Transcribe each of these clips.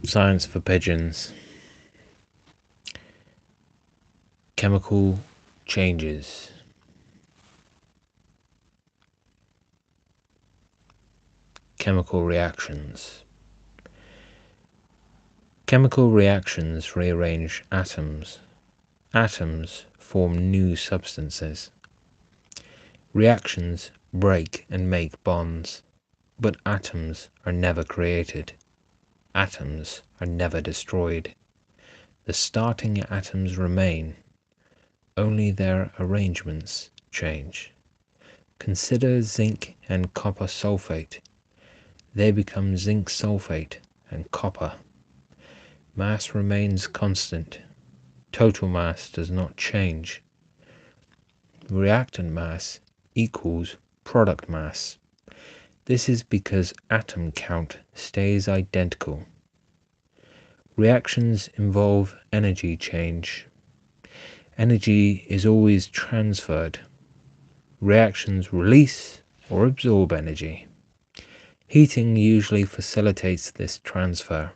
Science for Pigeons. Chemical changes. Chemical reactions. Chemical reactions rearrange atoms. Atoms form new substances. Reactions break and make bonds, but atoms are never created. Atoms are never destroyed. The starting atoms remain, only their arrangements change. Consider zinc and copper sulfate. They become zinc sulfate and copper. Mass remains constant. Total mass does not change. Reactant mass equals product mass. This is because atom count stays identical. Reactions involve energy change. Energy is always transferred. Reactions release or absorb energy. Heating usually facilitates this transfer.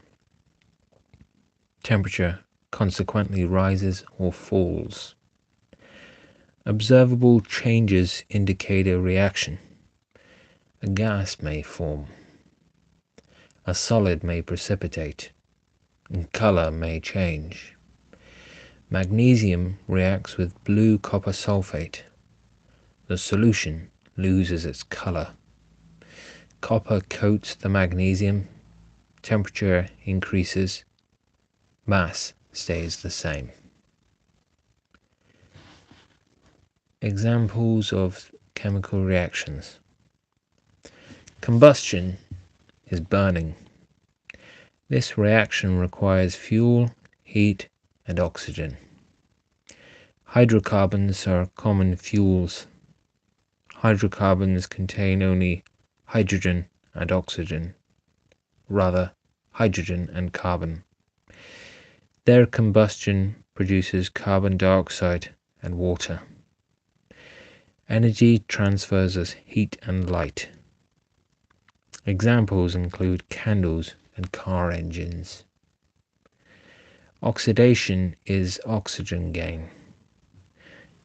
Temperature consequently rises or falls. Observable changes indicate a reaction. A gas may form. A solid may precipitate, and color may change. Magnesium reacts with blue copper sulfate. The solution loses its color. Copper coats the magnesium. Temperature increases. Mass stays the same. Examples of chemical reactions. Combustion is burning. This reaction requires fuel, heat, and oxygen. Hydrocarbons are common fuels. Hydrocarbons contain only hydrogen and oxygen, rather hydrogen and carbon. Their combustion produces carbon dioxide and water. Energy transfers as heat and light. Examples include candles and car engines. Oxidation is oxygen gain.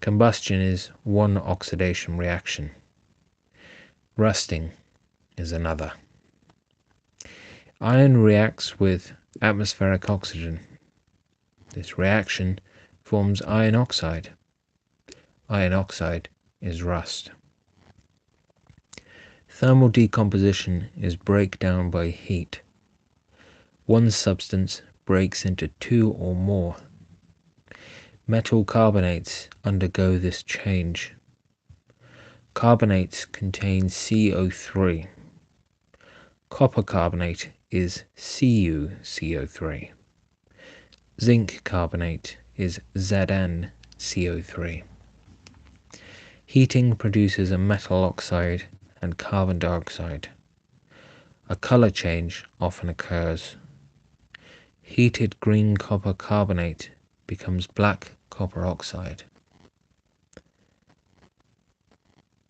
Combustion is one oxidation reaction. Rusting is another. Iron reacts with atmospheric oxygen. This reaction forms iron oxide. Iron oxide is rust. Thermal decomposition is breakdown by heat. One substance breaks into two or more. Metal carbonates undergo this change. Carbonates contain CO3. Copper carbonate is CuCO3. Zinc carbonate is ZnCO3. Heating produces a metal oxide and carbon dioxide. A color change often occurs. Heated green copper carbonate becomes black copper oxide.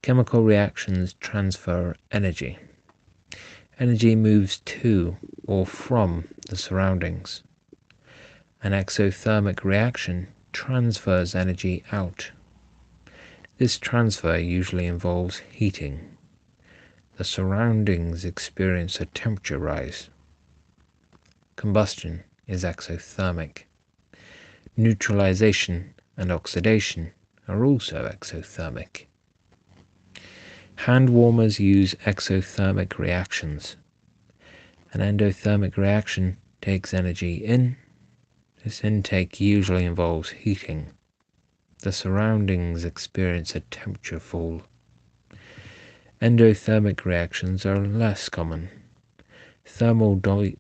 Chemical reactions transfer energy. Energy moves to or from the surroundings. An exothermic reaction transfers energy out. This transfer usually involves heating. The surroundings experience a temperature rise. Combustion is exothermic. Neutralization and oxidation are also exothermic. Hand warmers use exothermic reactions. An endothermic reaction takes energy in. This intake usually involves heating. The surroundings experience a temperature fall. Endothermic reactions are less common. Thermal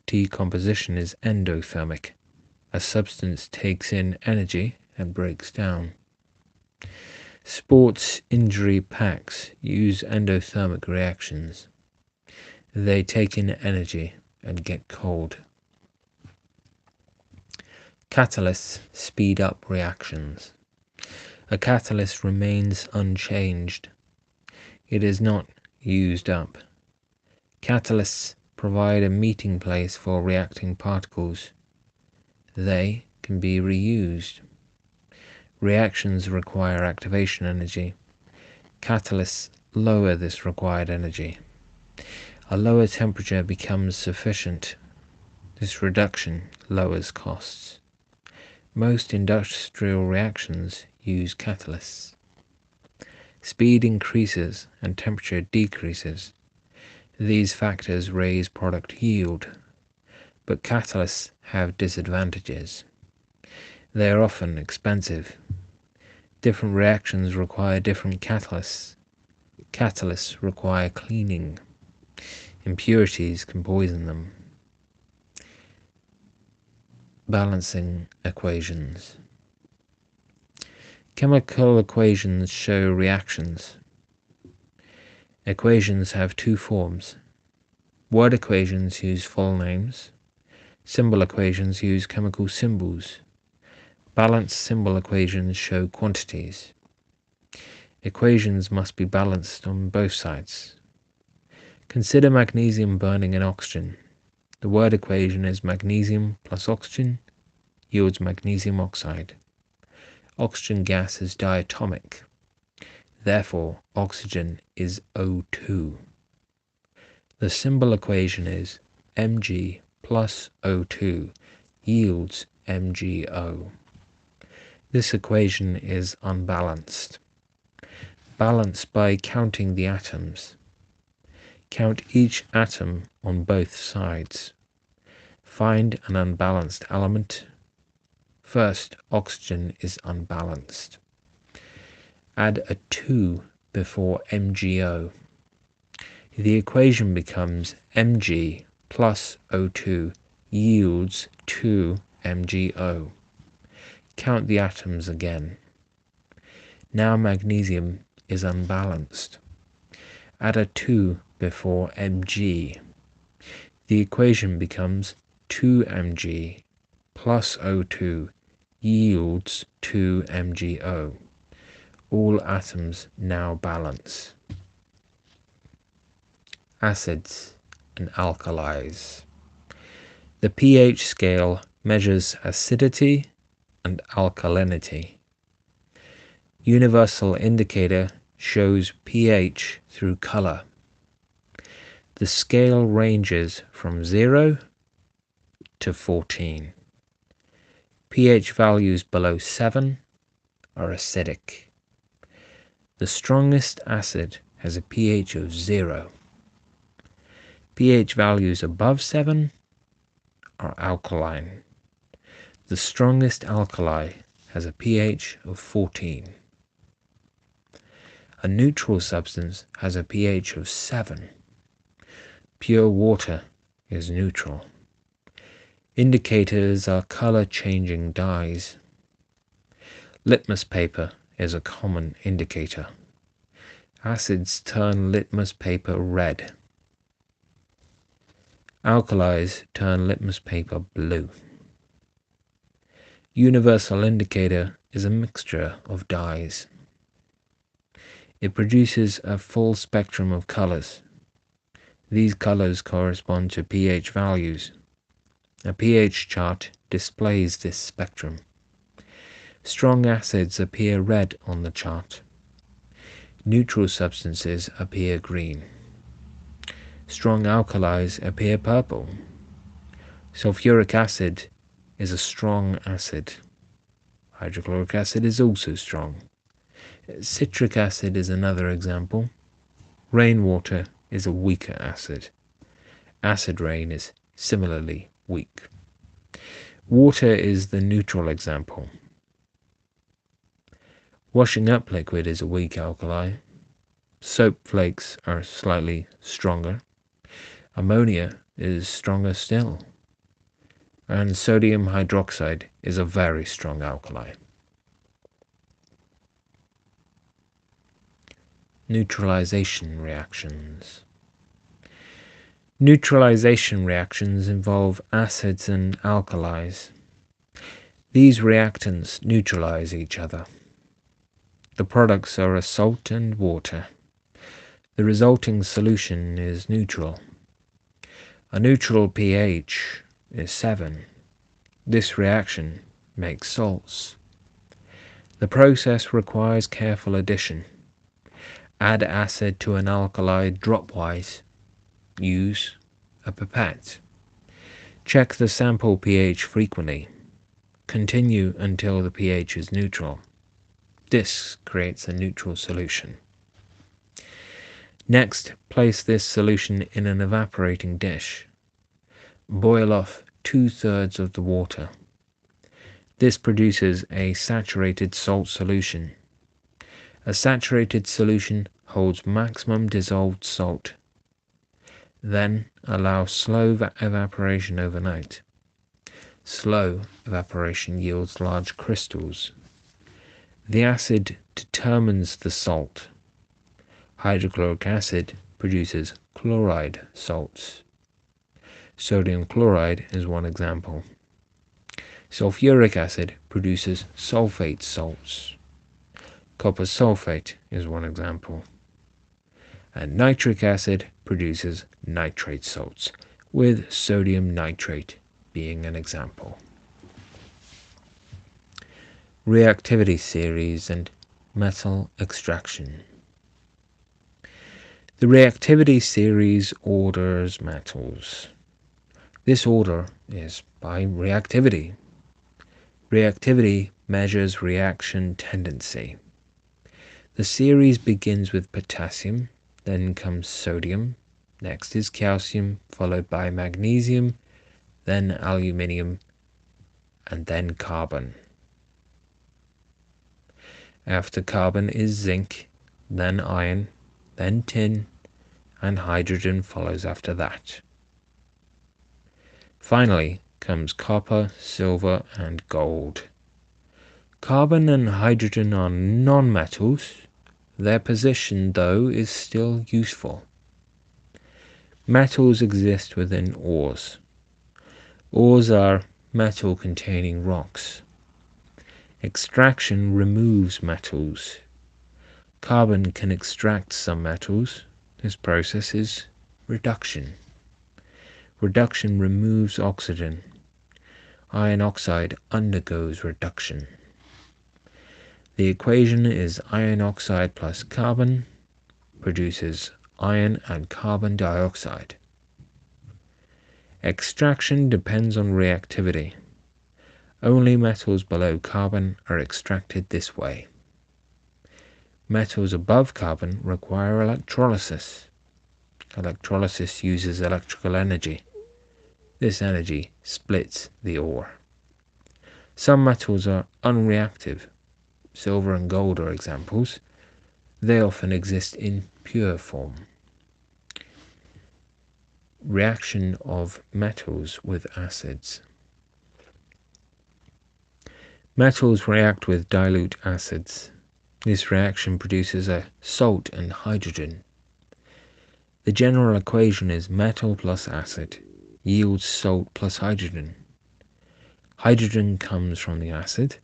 decomposition is endothermic. A substance takes in energy and breaks down. Sports injury packs use endothermic reactions. They take in energy and get cold. Catalysts speed up reactions. A catalyst remains unchanged. It is not used up. Catalysts provide a meeting place for reacting particles. They can be reused. Reactions require activation energy. Catalysts lower this required energy. A lower temperature becomes sufficient. This reduction lowers costs. Most industrial reactions use catalysts. Speed increases and temperature decreases. These factors raise product yield, but catalysts have disadvantages. They are often expensive. Different reactions require different catalysts. Catalysts require cleaning. Impurities can poison them. Balancing equations. Chemical equations show reactions. Equations have two forms. Word equations use full names. Symbol equations use chemical symbols. Balanced symbol equations show quantities. Equations must be balanced on both sides. Consider magnesium burning in oxygen. The word equation is magnesium plus oxygen yields magnesium oxide. Oxygen gas is diatomic. Therefore, oxygen is O2. The symbol equation is Mg plus O2 yields MgO. This equation is unbalanced. Balance by counting the atoms. Count each atom on both sides. Find an unbalanced element. First, oxygen is unbalanced. Add a 2 before MgO. The equation becomes Mg plus O2 yields 2MgO. Count the atoms again. Now magnesium is unbalanced. Add a 2 before Mg. The equation becomes 2Mg plus O2 yields 2MgO. All atoms now balance. Acids and alkalis. The pH scale measures acidity and alkalinity. Universal indicator shows pH through color. The scale ranges from 0 to 14. pH values below 7 are acidic. The strongest acid has a pH of 0. pH values above 7 are alkaline. The strongest alkali has a pH of 14. A neutral substance has a pH of 7. Pure water is neutral. Indicators are color-changing dyes. Litmus paper is a common indicator. Acids turn litmus paper red. Alkalis turn litmus paper blue. Universal indicator is a mixture of dyes. It produces a full spectrum of colors. These colors correspond to pH values. A pH chart displays this spectrum. Strong acids appear red on the chart. Neutral substances appear green. Strong alkalis appear purple. Sulfuric acid is a strong acid. Hydrochloric acid is also strong. Citric acid is another example. Rainwater is a weaker acid. Acid rain is similarly weak. Water is the neutral example. Washing up liquid is a weak alkali. Soap flakes are slightly stronger. Ammonia is stronger still. And sodium hydroxide is a very strong alkali. Neutralization reactions. Neutralization reactions involve acids and alkalis. These reactants neutralize each other. The products are a salt and water. The resulting solution is neutral. A neutral pH is 7. This reaction makes salts. The process requires careful addition. Add acid to an alkali dropwise. Use a pipette. Check the sample pH frequently. Continue until the pH is neutral. This creates a neutral solution. Next, place this solution in an evaporating dish. Boil off 2/3 of the water. This produces a saturated salt solution. A saturated solution holds maximum dissolved salt. Then allow slow evaporation overnight. Slow evaporation yields large crystals. The acid determines the salt. Hydrochloric acid produces chloride salts. Sodium chloride is one example. Sulfuric acid produces sulfate salts. Copper sulfate is one example. And nitric acid produces nitrate salts, with sodium nitrate being an example. Reactivity series and metal extraction. The reactivity series orders metals. This order is by reactivity. Reactivity measures reaction tendency. The series begins with potassium, then comes sodium, next is calcium, followed by magnesium, then aluminium, and then carbon. After carbon is zinc, then iron, then tin, and hydrogen follows after that. Finally comes copper, silver, and gold. Carbon and hydrogen are non-metals. Their position, though, is still useful. Metals exist within ores. Ores are metal-containing rocks. Extraction removes metals. Carbon can extract some metals. This process is reduction. Reduction removes oxygen. Iron oxide undergoes reduction. The equation is iron oxide plus carbon produces iron and carbon dioxide. Extraction depends on reactivity. Only metals below carbon are extracted this way. Metals above carbon require electrolysis. Electrolysis uses electrical energy. This energy splits the ore. Some metals are unreactive. Silver and gold are examples. They often exist in pure form. Reaction of metals with acids. Metals react with dilute acids. This reaction produces a salt and hydrogen. The general equation is metal plus acid yields salt plus hydrogen. Hydrogen comes from the acid.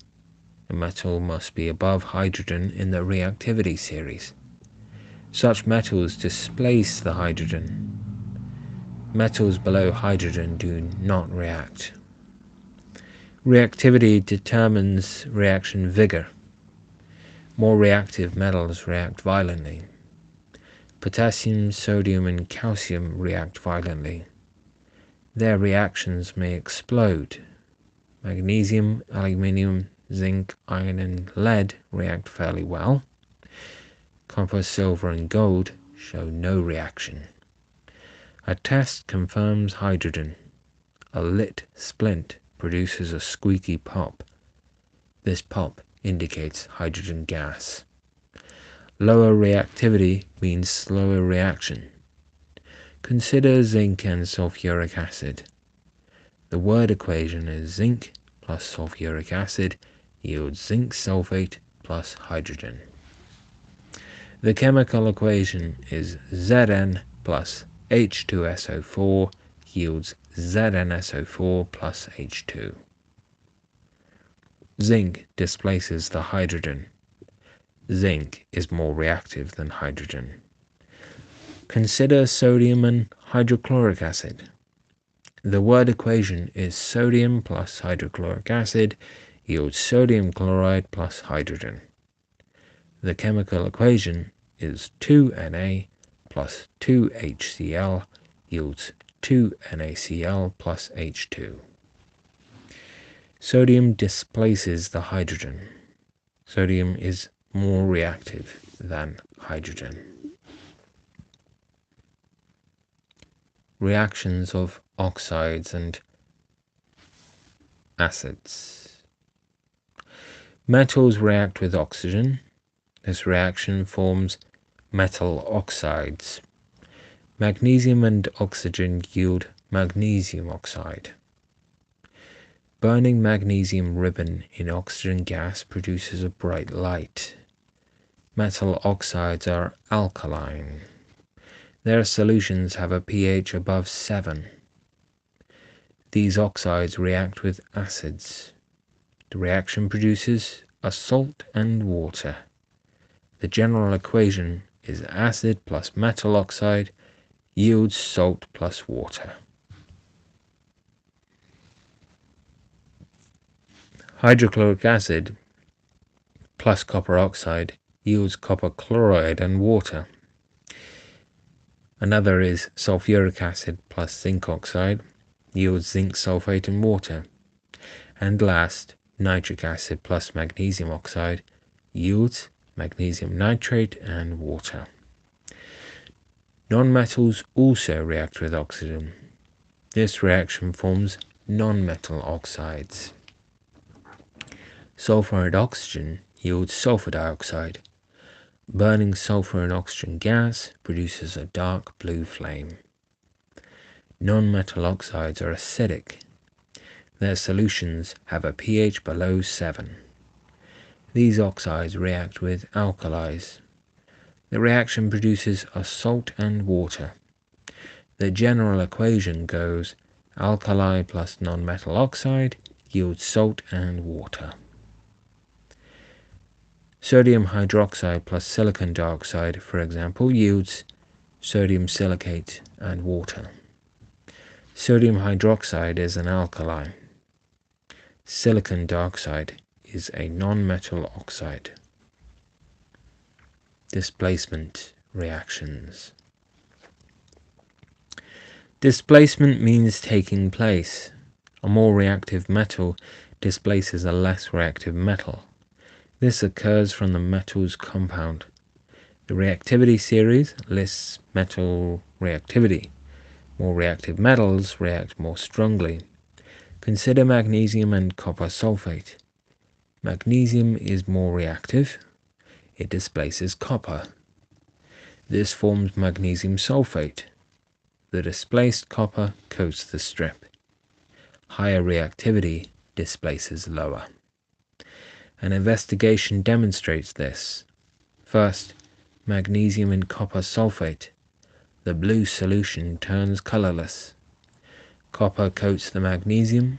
The metal must be above hydrogen in the reactivity series. Such metals displace the hydrogen. Metals below hydrogen do not react. Reactivity determines reaction vigor. More reactive metals react violently. Potassium, sodium, and calcium react violently. Their reactions may explode. Magnesium, aluminium, zinc, iron, and lead react fairly well. Copper, silver, and gold show no reaction. A test confirms hydrogen. A lit splint produces a squeaky pop. This pop indicates hydrogen gas. Lower reactivity means slower reaction. Consider zinc and sulfuric acid. The word equation is zinc plus sulfuric acid yields zinc sulfate plus hydrogen. The chemical equation is Zn plus H2SO4 yields ZnSO4 plus H2. Zinc displaces the hydrogen. Zinc is more reactive than hydrogen. Consider sodium and hydrochloric acid. The word equation is sodium plus hydrochloric acid yields sodium chloride plus hydrogen. The chemical equation is 2Na plus 2HCl yields 2NaCl plus H2. Sodium displaces the hydrogen. Sodium is more reactive than hydrogen. Reactions of oxides and acids. Metals react with oxygen. This reaction forms metal oxides. Magnesium and oxygen yield magnesium oxide. Burning magnesium ribbon in oxygen gas produces a bright light. Metal oxides are alkaline. Their solutions have a pH above 7. These oxides react with acids. The reaction produces a salt and water. The general equation is acid plus metal oxide yields salt plus water. Hydrochloric acid plus copper oxide yields copper chloride and water. Another is sulfuric acid plus zinc oxide yields zinc sulfate and water. And last, nitric acid plus magnesium oxide yields magnesium nitrate and water. Nonmetals also react with oxygen. This reaction forms nonmetal oxides. Sulfur and oxygen yields sulfur dioxide. Burning sulfur and oxygen gas produces a dark blue flame. Nonmetal oxides are acidic. Their solutions have a pH below 7. These oxides react with alkalis. The reaction produces a salt and water. The general equation goes alkali plus nonmetal oxide yields salt and water. Sodium hydroxide plus silicon dioxide, for example, yields sodium silicate and water. Sodium hydroxide is an alkali. Silicon dioxide is a nonmetal oxide. Displacement reactions. Displacement means taking place. A more reactive metal displaces a less reactive metal. This occurs from the metal's compound. The reactivity series lists metal reactivity. More reactive metals react more strongly. Consider magnesium and copper sulfate. Magnesium is more reactive. It displaces copper. This forms magnesium sulfate. The displaced copper coats the strip. Higher reactivity displaces lower. An investigation demonstrates this. First, magnesium and copper sulfate. The blue solution turns colorless. Copper coats the magnesium.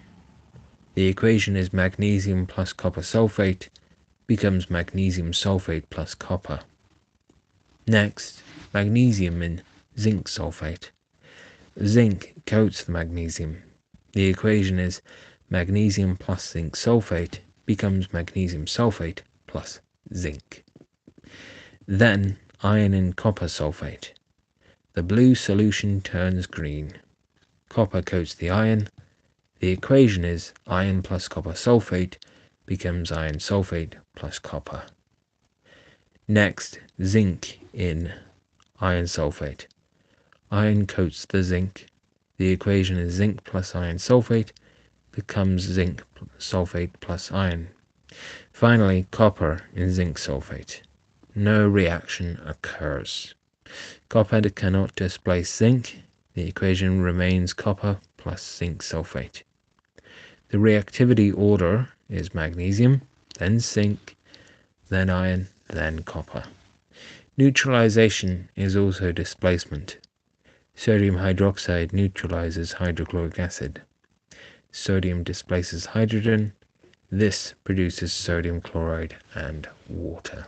The equation is magnesium plus copper sulfate becomes magnesium sulfate plus copper. Next, magnesium in zinc sulfate. Zinc coats the magnesium. The equation is magnesium plus zinc sulfate becomes magnesium sulfate plus zinc. Then, iron in copper sulfate. The blue solution turns green. Copper coats the iron. The equation is iron plus copper sulfate becomes iron sulfate plus copper. Next, zinc in iron sulfate. Iron coats the zinc. The equation is zinc plus iron sulfate becomes zinc sulfate plus iron. Finally, copper in zinc sulfate. No reaction occurs. Copper cannot displace zinc. The equation remains copper plus zinc sulfate. The reactivity order is magnesium, then zinc, then iron, then copper. Neutralization is also displacement. Sodium hydroxide neutralizes hydrochloric acid. Sodium displaces hydrogen. This produces sodium chloride and water.